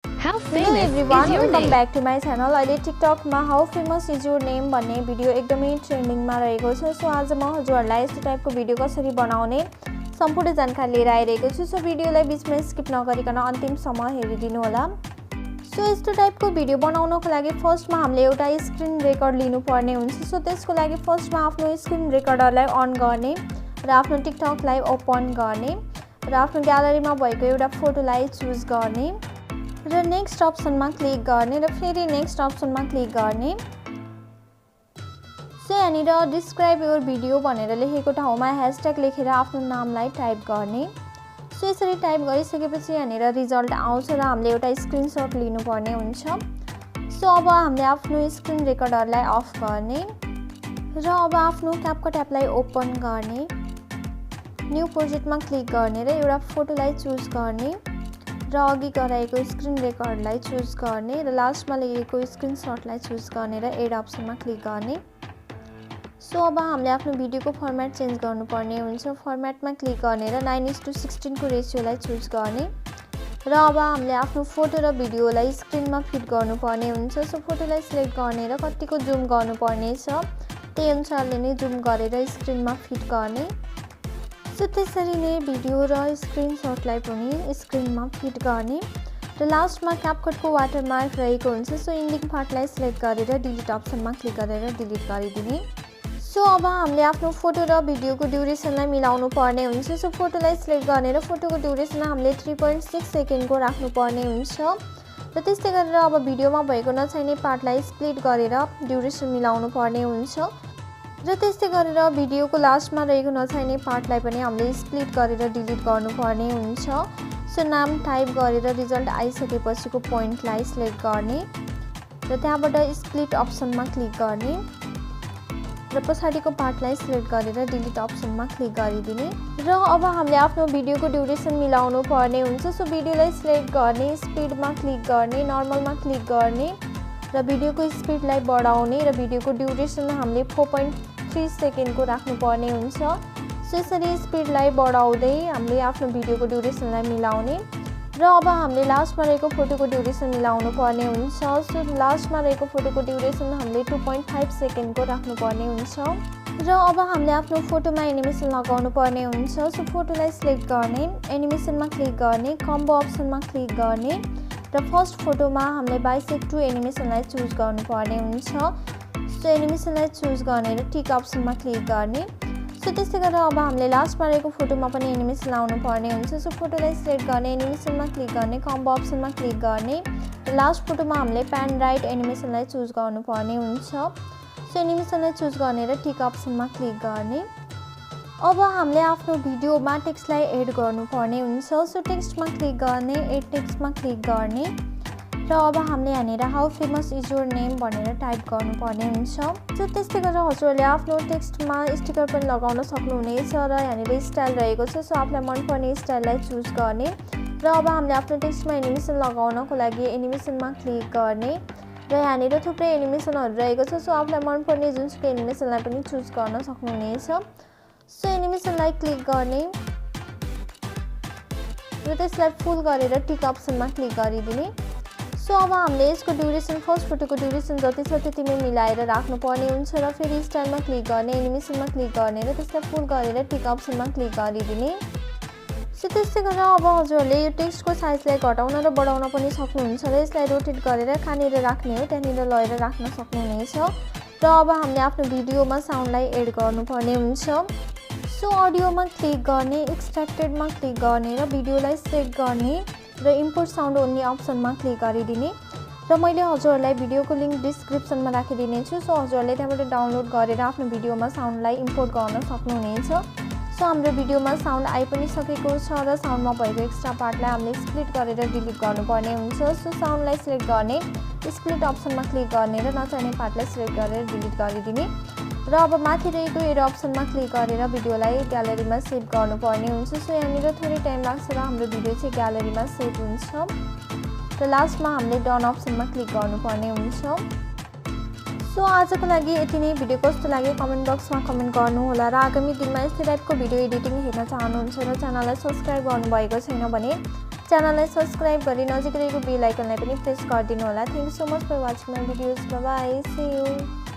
How Hello famous everyone, is your welcome name? back to my channel. अहिले टिकटकमा how famous is your name भन्ने video एकदमै ट्रेन्डिङमा रहेको छ। सो आज म हजुरहरूलाई यस्तो टाइपको भिडियो कसरी बनाउने सम्पूर्ण जानकारी लिएर आइरहेको छु। सो भिडियोलाई बीचमा स्किप नगरिकन अन्तिमसम्म हेरिदिनु होला। सो यस्तो टाइपको भिडियो बनाउनको लागि फर्स्टमा हामीले एउटा स्क्रिन रेकर्ड लिनुपर्ने हुन्छ। सो त्यसको लागि फर्स्टमा आफ्नो स्क्रिन रेकर्डरलाई अन गर्ने र आफ्नो टिकटकलाई ओपन गर्ने र आफ्नो ग्यालरीमा भएको एउटा फोटोलाई चुज गर्ने र नेक्स्ट अप्सनमा क्लिक गर्ने र फेरि नेक्स्ट अप्सनमा क्लिक गर्ने। सो यहाँनिर डिस्क्राइब योर भिडियो भनेर लेखेको ठाउँमा ह्यासट्याग लेखेर आफ्नो नामलाई टाइप गर्ने। सो यसरी टाइप गरिसकेपछि यहाँनिर रिजल्ट आउँछ र हामीले एउटा स्क्रिनसट लिनुपर्ने हुन्छ। सो अब हामीले आफ्नो स्क्रिन रेकर्डरलाई अफ गर्ने र अब आफ्नो क्यापकट एपलाई ओपन गर्ने, न्यू प्रोजेक्टमा क्लिक गर्ने र एउटा फोटोलाई चुज गर्ने र अघि गराएको स्क्रिन रेकर्डलाई चुज गर्ने र लास्टमा लेखेको स्क्रिनसटलाई चुज गर्ने र एड अप्सनमा क्लिक गर्ने। सो अब हामीले आफ्नो भिडियोको फर्मेट चेन्ज गर्नुपर्ने हुन्छ। फर्मेटमा क्लिक गर्ने र 9:16 को रेसियोलाई चुज गर्ने र अब हामीले आफ्नो फोटो र भिडियोलाई स्क्रिनमा फिट गर्नुपर्ने हुन्छ। सो फोटोलाई सिलेक्ट गर्ने र कतिको जुम गर्नुपर्ने छ त्यही अनुसारले नै जुम गरेर स्क्रिनमा फिट गर्ने। सो त्यसरी नै भिडियो र स्क्रिनसटलाई पनि स्क्रिनमा फिट गर्ने र लास्टमा क्यापकटको वाटरमार्क रहेको हुन्छ। सो इन्डिङ पार्टलाई सिलेक्ट गरेर डिलिट अप्सनमा क्लिक गरेर डिलिट गरिदिने। सो अब हामीले आफ्नो फोटो र भिडियोको ड्युरेसनलाई मिलाउनु पर्ने हुन्छ। सो फोटोलाई सिलेक्ट गर्ने र फोटोको ड्युरेसन हामीले 3.6 सेकेन्डको राख्नुपर्ने हुन्छ र त्यस्तै गरेर अब भिडियोमा भएको नचाहिने पार्टलाई स्प्लिट गरेर ड्युरेसन मिलाउनु पर्ने हुन्छ र त्यस्तै गरेर भिडियोको लास्टमा रहेको नचाहिने पार्टलाई पनि हामीले स्प्लिट गरेर डिलिट गर्नुपर्ने हुन्छ। सो नाम टाइप गरेर रिजल्ट आइसकेपछिको पोइन्टलाई सिलेक्ट गर्ने र त्यहाँबाट स्प्लिट अप्सनमा क्लिक गर्ने र पछाडिको पार्टलाई सिलेक्ट गरेर डिलिट अप्सनमा क्लिक गरिदिने र अब हामीले आफ्नो भिडियोको ड्युरेसन मिलाउनु पर्ने हुन्छ। सो भिडियोलाई सिलेक्ट गर्ने, स्पिडमा क्लिक गर्ने, नर्मलमा क्लिक गर्ने र भिडियोको स्पिडलाई बढाउने र भिडियोको ड्युरेसन हामीले 4.3 सेकेन्डको राख्नुपर्ने हुन्छ। सो यसरी स्पिडलाई बढाउँदै हामीले आफ्नो भिडियोको ड्युरेसनलाई मिलाउने र अब हामीले लास्टमा रहेको फोटोको ड्युरेसन मिलाउनु पर्ने हुन्छ। सो लास्टमा रहेको फोटोको ड्युरेसन हामीले 2.5 सेकेन्डको राख्नुपर्ने हुन्छ र अब हामीले आफ्नो फोटोमा एनिमेसन लगाउनु पर्ने हुन्छ। सो फोटोलाई सिलेक्ट गर्ने, एनिमेसनमा क्लिक गर्ने, कम्बो अप्सनमा क्लिक गर्ने र फर्स्ट फोटोमा हामीले बाइसेक्ट टु एनिमेसनलाई चुज गर्नुपर्ने हुन्छ। सो एनिमेसनलाई चुज गर्ने र टिक अप्सनमा क्लिक गर्ने। सो त्यस्तै गरेर अब हामीले लास्टमा रहेको फोटोमा पनि एनिमेसन लाउनु पर्ने हुन्छ। सो फोटोलाई सिलेक्ट गर्ने, एनिमेसनमा क्लिक गर्ने, कम्बो अप्सनमा क्लिक गर्ने र लास्ट फोटोमा हामीले प्यान राइट एनिमेसनलाई चुज गर्नुपर्ने हुन्छ। सो एनिमेसनलाई चुज गर्ने र टिक अप्सनमा क्लिक गर्ने। अब हामीले आफ्नो भिडियोमा टेक्स्टलाई एड गर्नुपर्ने हुन्छ। सो टेक्स्टमा क्लिक गर्ने, एड टेक्स्टमा क्लिक गर्ने र अब हामीले यहाँनिर how famous is your name भनेर टाइप गर्नुपर्ने हुन्छ। सो त्यस्तै गरेर हजुरहरूले आफ्नो टेक्स्टमा स्टिकर पनि लगाउन सक्नुहुनेछ र यहाँनिर स्टाइल रहेको छ। सो आफूलाई मनपर्ने स्टाइललाई चुज गर्ने र अब हामीले आफ्नो टेक्स्टमा एनिमेसन लगाउनको लागि एनिमेसनमा क्लिक गर्ने र यहाँनिर थुप्रै एनिमेसनहरू रहेको छ। सो आफूलाई मनपर्ने जुनसुकै एनिमेसनलाई पनि चुज गर्न सक्नुहुनेछ। सो एनिमेसनलाई क्लिक गर्ने र त्यसलाई फुल गरेर टिक अप्सनमा क्लिक गरिदिने। सो अब हामीले यसको ड्युरेसन फर्स्ट फोटोको ड्युरेसन जति छ त्यतिमै मिलाएर राख्नुपर्ने हुन्छ र फेरि स्टाइलमा क्लिक गर्ने, एनिमेसनमा क्लिक गर्ने र त्यसलाई फुल गरेर टिक अप्सनमा क्लिक गरिदिने। सो त्यस्तै गरेर अब हजुरहरूले यो टेक्स्टको साइजलाई घटाउन र बढाउन पनि सक्नुहुन्छ र यसलाई रोटेट गरेर कहाँनिर राख्ने हो त्यहाँनिर लगेर राख्न सक्नुहुनेछ र अब हामीले आफ्नो भिडियोमा साउन्डलाई एड गर्नुपर्ने हुन्छ। सो अडियोमा क्लिक गर्ने, एक्सट्र्याक्टेडमा क्लिक गर्ने र भिडियोलाई सिलेक्ट गर्ने र इम्पोर्ट साउन्ड ओन्ली अप्सनमा क्लिक गरिदिने र मैले हजुरहरूलाई भिडियोको लिङ्क डिस्क्रिप्सनमा राखिदिने छु। सो हजुरहरूले त्यहाँबाट डाउनलोड गरेर आफ्नो भिडियोमा साउन्डलाई इम्पोर्ट गर्न सक्नुहुनेछ। सो हाम्रो भिडियोमा साउन्ड आइ पनि सकेको छ र साउन्डमा भएको एक्स्ट्रा पार्टलाई हामीले स्प्लिट गरेर डिलिट गर्नुपर्ने हुन्छ। सो साउन्डलाई सिलेक्ट गर्ने, स्प्लिट अप्सनमा क्लिक गर्ने र नचाहिने पार्टलाई सिलेक्ट गरेर डिलिट गरिदिने र अब माथि रहेको एरो अप्सनमा क्लिक गरेर भिडियोलाई ग्यालरीमा सेभ गर्नुपर्ने हुन्छ। सो यहाँनिर थोरै टाइम लाग्छ र हाम्रो भिडियो चाहिँ ग्यालरीमा सेभ हुन्छ र लास्टमा हामीले डन अप्सनमा क्लिक गर्नुपर्ने हुन्छ। सो आजको लागि यति नै। भिडियो कस्तो लाग्यो कमेन्ट बक्समा कमेन्ट गर्नुहोला र आगामी दिनमा यस्तै टाइपको भिडियो एडिटिङ हेर्न चाहनुहुन्छ र च्यानललाई सब्स्क्राइब गर्नुभएको छैन भने च्यानललाई सब्स्क्राइब गरी नजिकै रहेको बेल आइकनलाई पनि प्रेस गरिदिनु होला। Thank you so much for watching my videos. Bye bye, see you.